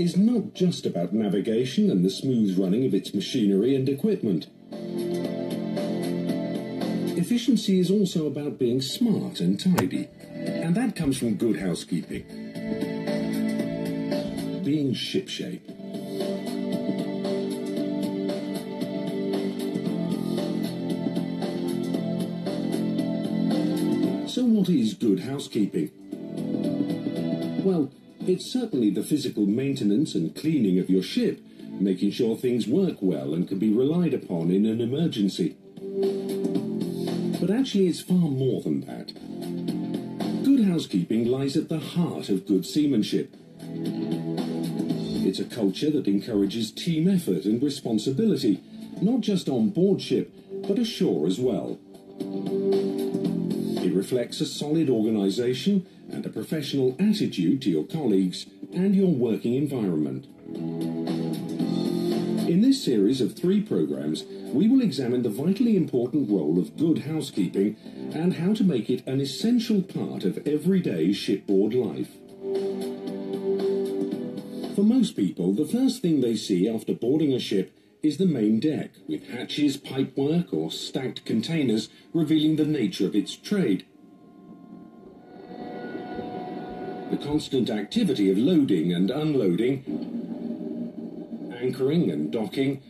is not just about navigation and the smooth running of its machinery and equipment. Efficiency is also about being smart and tidy, and that comes from good housekeeping. Being shipshape. So what is good housekeeping? Well, it's certainly the physical maintenance and cleaning of your ship, making sure things work well and can be relied upon in an emergency. But actually it's far more than that. Good housekeeping lies at the heart of good seamanship. It's a culture that encourages team effort and responsibility, not just on board ship, but ashore as well. It reflects a solid organisation and a professional attitude to your colleagues and your working environment. In this series of 3 programmes, we will examine the vitally important role of good housekeeping and how to make it an essential part of everyday shipboard life. For most people, the first thing they see after boarding a ship is the main deck, with hatches, pipework or stacked containers revealing the nature of its trade. The constant activity of loading and unloading, anchoring and docking,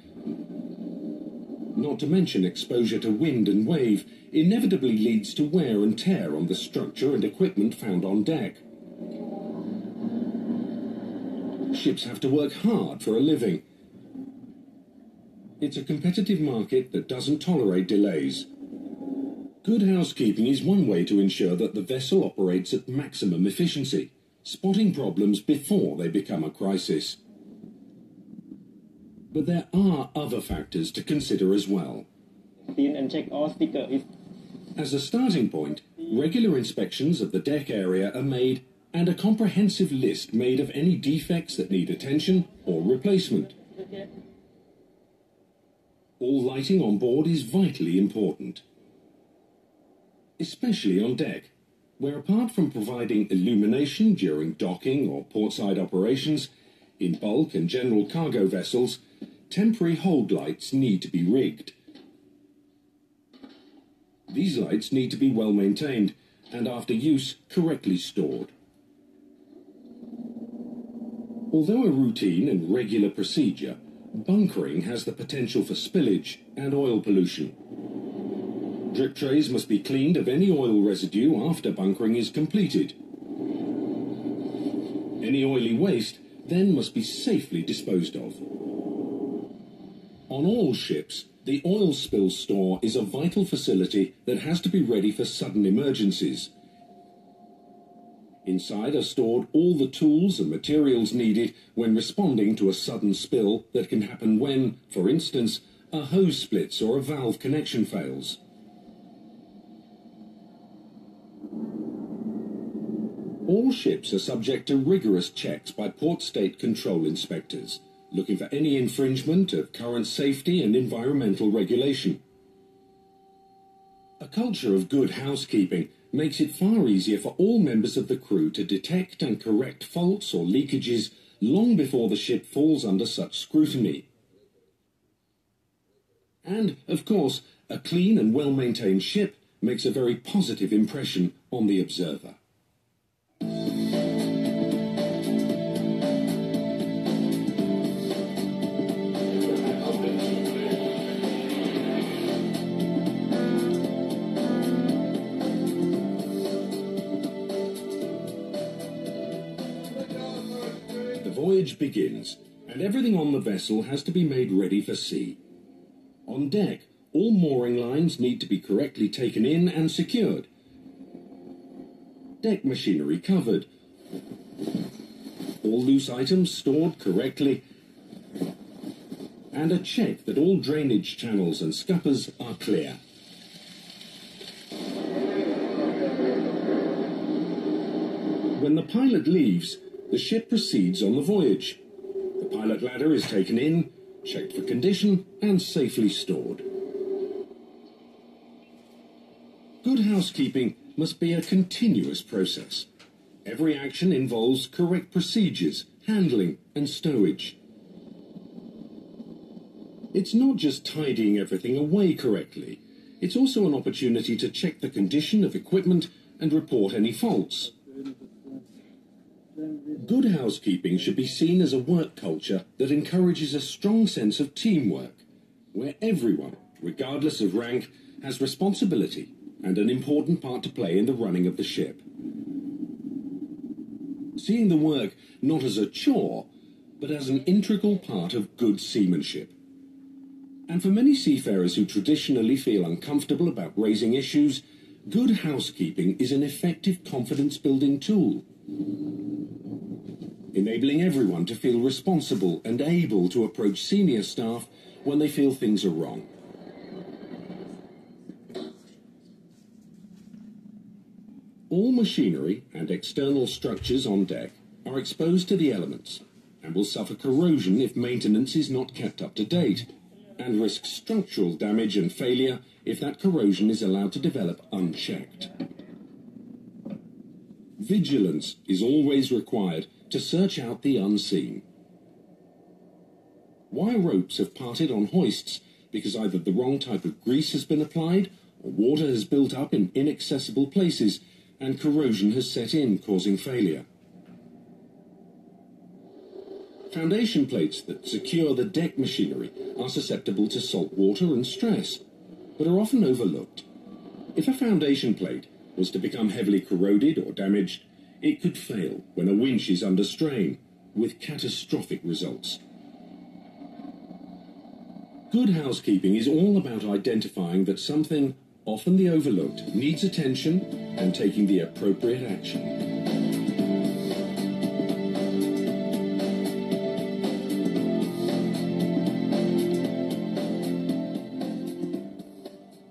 not to mention exposure to wind and wave, inevitably leads to wear and tear on the structure and equipment found on deck. Ships have to work hard for a living. It's a competitive market that doesn't tolerate delays. Good housekeeping is one way to ensure that the vessel operates at maximum efficiency, spotting problems before they become a crisis. But there are other factors to consider as well. Clean and check all sticker is... As a starting point, regular inspections of the deck area are made and a comprehensive list made of any defects that need attention or replacement. All lighting on board is vitally important, especially on deck, where apart from providing illumination during docking or portside operations, in bulk and general cargo vessels, temporary hold lights need to be rigged. These lights need to be well maintained and after use correctly stored. Although a routine and regular procedure, bunkering has the potential for spillage and oil pollution. Drip trays must be cleaned of any oil residue after bunkering is completed. Any oily waste then must be safely disposed of. On all ships, the oil spill store is a vital facility that has to be ready for sudden emergencies. Inside are stored all the tools and materials needed when responding to a sudden spill that can happen when, for instance, a hose splits or a valve connection fails. All ships are subject to rigorous checks by port state control inspectors, looking for any infringement of current safety and environmental regulation. A culture of good housekeeping makes it far easier for all members of the crew to detect and correct faults or leakages long before the ship falls under such scrutiny. And, of course, a clean and well-maintained ship makes a very positive impression on the observer. The voyage begins, and everything on the vessel has to be made ready for sea. On deck, all mooring lines need to be correctly taken in and secured. Deck machinery covered. All loose items stored correctly. And a check that all drainage channels and scuppers are clear. When the pilot leaves, the ship proceeds on the voyage. The pilot ladder is taken in, checked for condition, and safely stored. Good housekeeping must be a continuous process. Every action involves correct procedures, handling and stowage. It's not just tidying everything away correctly, it's also an opportunity to check the condition of equipment and report any faults. Good housekeeping should be seen as a work culture that encourages a strong sense of teamwork, where everyone, regardless of rank, has responsibility and an important part to play in the running of the ship. Seeing the work not as a chore, but as an integral part of good seamanship. And for many seafarers who traditionally feel uncomfortable about raising issues, good housekeeping is an effective confidence-building tool, enabling everyone to feel responsible and able to approach senior staff when they feel things are wrong. All machinery and external structures on deck are exposed to the elements and will suffer corrosion if maintenance is not kept up to date, and risk structural damage and failure if that corrosion is allowed to develop unchecked. Vigilance is always required to search out the unseen. Wire ropes have parted on hoists because either the wrong type of grease has been applied, or water has built up in inaccessible places, and corrosion has set in, causing failure. Foundation plates that secure the deck machinery are susceptible to salt water and stress, but are often overlooked. If a foundation plate was to become heavily corroded or damaged, it could fail when a winch is under strain, with catastrophic results. Good housekeeping is all about identifying that something, often the overlooked, needs attention and taking the appropriate action.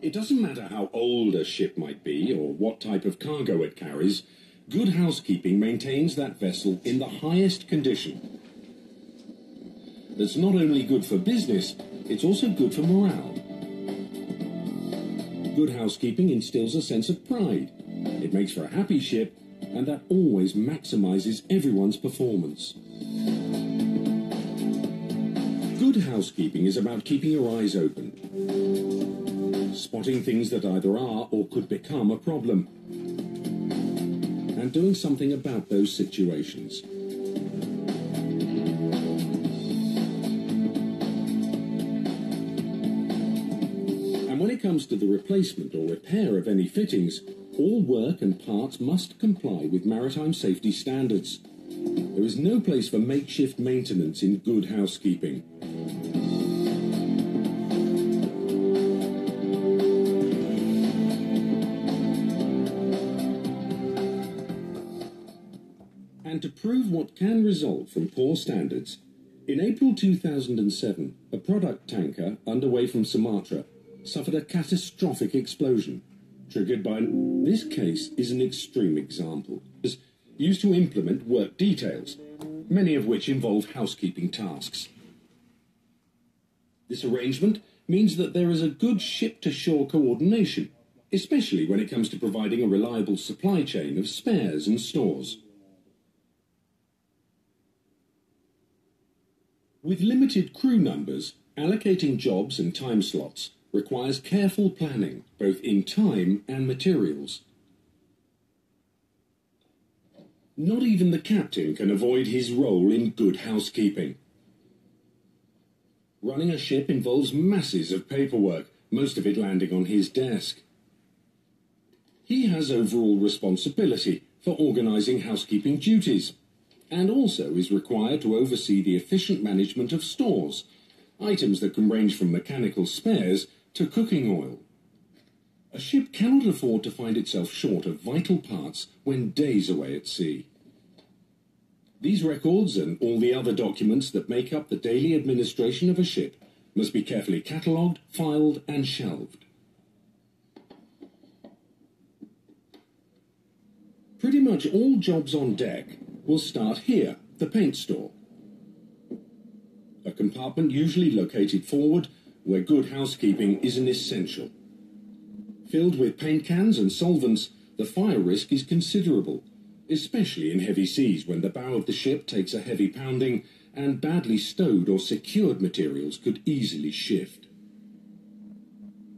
It doesn't matter how old a ship might be or what type of cargo it carries, good housekeeping maintains that vessel in the highest condition. That's not only good for business, it's also good for morale. Good housekeeping instills a sense of pride. It makes for a happy ship, and that always maximizes everyone's performance. Good housekeeping is about keeping your eyes open, spotting things that either are or could become a problem, and doing something about those situations. And when it comes to the replacement or repair of any fittings, all work and parts must comply with maritime safety standards. There is no place for makeshift maintenance in good housekeeping. And to prove what can result from poor standards, in April 2007, a product tanker underway from Sumatra suffered a catastrophic explosion, triggered by this case is an extreme example, used to implement work details, many of which involve housekeeping tasks. This arrangement means that there is a good ship-to-shore coordination, especially when it comes to providing a reliable supply chain of spares and stores. With limited crew numbers, allocating jobs and time slots requires careful planning, both in time and materials. Not even the captain can avoid his role in good housekeeping. Running a ship involves masses of paperwork, most of it landing on his desk. He has overall responsibility for organising housekeeping duties, and also is required to oversee the efficient management of stores, items that can range from mechanical spares to cooking oil. A ship cannot afford to find itself short of vital parts when days away at sea. These records and all the other documents that make up the daily administration of a ship must be carefully catalogued, filed and shelved. Pretty much all jobs on deck will start here, the paint store. A compartment usually located forward, where good housekeeping is an essential. Filled with paint cans and solvents, the fire risk is considerable, especially in heavy seas when the bow of the ship takes a heavy pounding and badly stowed or secured materials could easily shift.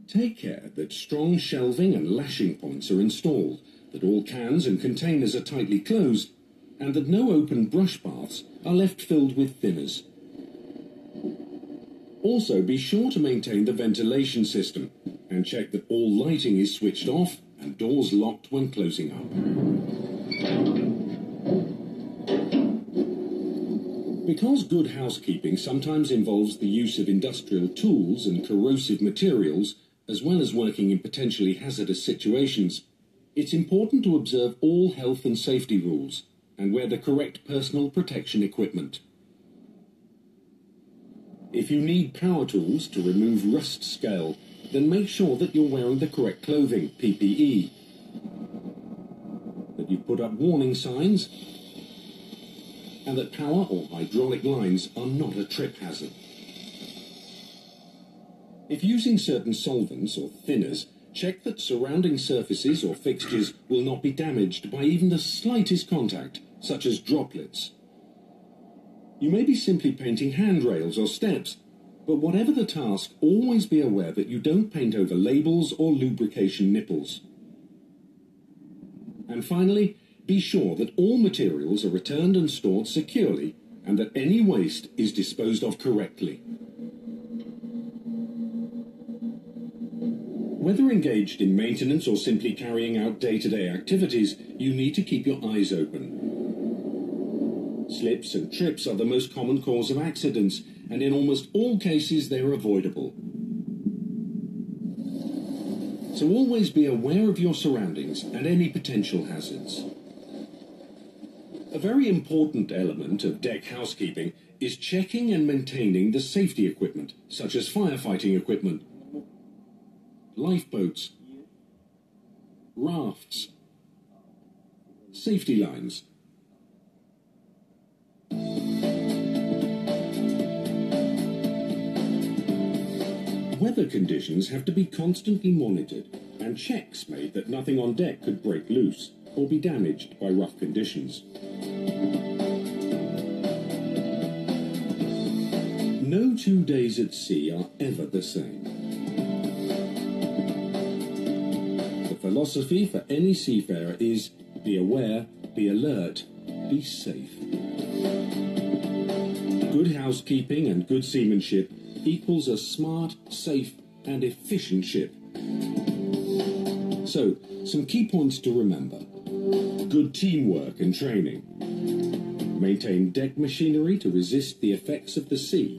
Take care that strong shelving and lashing points are installed, that all cans and containers are tightly closed, and that no open brush baths are left filled with thinners. Also, be sure to maintain the ventilation system and check that all lighting is switched off and doors locked when closing up. Because good housekeeping sometimes involves the use of industrial tools and corrosive materials, as well as working in potentially hazardous situations, it's important to observe all health and safety rules and wear the correct personal protection equipment. If you need power tools to remove rust scale, then make sure that you're wearing the correct clothing, PPE, that you've put up warning signs, and that power or hydraulic lines are not a trip hazard. If using certain solvents or thinners, check that surrounding surfaces or fixtures will not be damaged by even the slightest contact, such as droplets. You may be simply painting handrails or steps, but whatever the task, always be aware that you don't paint over labels or lubrication nipples. And finally, be sure that all materials are returned and stored securely and that any waste is disposed of correctly. Whether engaged in maintenance or simply carrying out day-to-day activities, you need to keep your eyes open. Slips and trips are the most common cause of accidents, and in almost all cases they are avoidable. So always be aware of your surroundings and any potential hazards. A very important element of deck housekeeping is checking and maintaining the safety equipment, such as firefighting equipment, lifeboats, rafts, safety lines. Weather conditions have to be constantly monitored and checks made that nothing on deck could break loose or be damaged by rough conditions. No 2 days at sea are ever the same. The philosophy for any seafarer is be aware, be alert, be safe. Good housekeeping and good seamanship equals a smart, safe and efficient ship. So, some key points to remember. Good teamwork and training. Maintain deck machinery to resist the effects of the sea.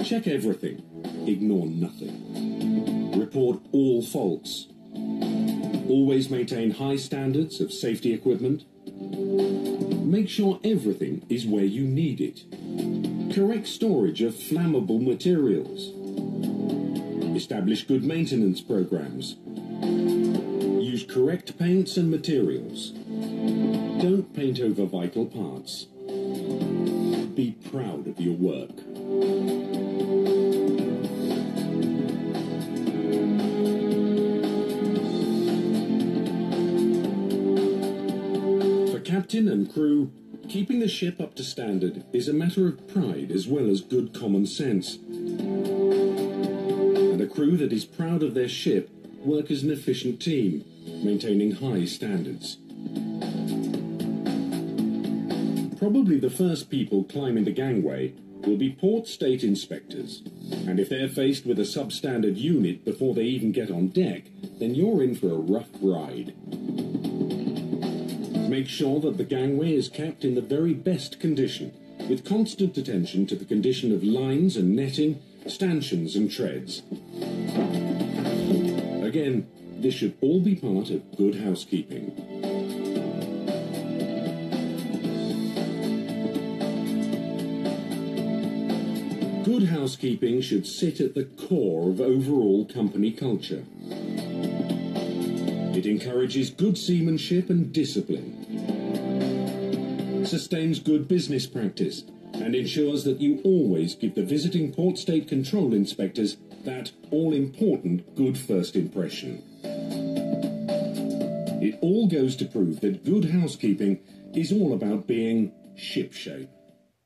Check everything. Ignore nothing. Report all faults. Always maintain high standards of safety equipment. Make sure everything is where you need it. Correct storage of flammable materials. Establish good maintenance programs. Use correct paints and materials. Don't paint over vital parts. Be proud of your work. For captain and crew, keeping the ship up to standard is a matter of pride as well as good common sense. And a crew that is proud of their ship work as an efficient team, maintaining high standards. Probably the first people climbing the gangway will be port state inspectors, and if they're faced with a substandard unit before they even get on deck, then you're in for a rough ride. Make sure that the gangway is kept in the very best condition, with constant attention to the condition of lines and netting, stanchions and treads. Again, this should all be part of good housekeeping. Good housekeeping should sit at the core of overall company culture. It encourages good seamanship and discipline, sustains good business practice, and ensures that you always give the visiting port state control inspectors that all-important good first impression. It all goes to prove that good housekeeping is all about being shipshape.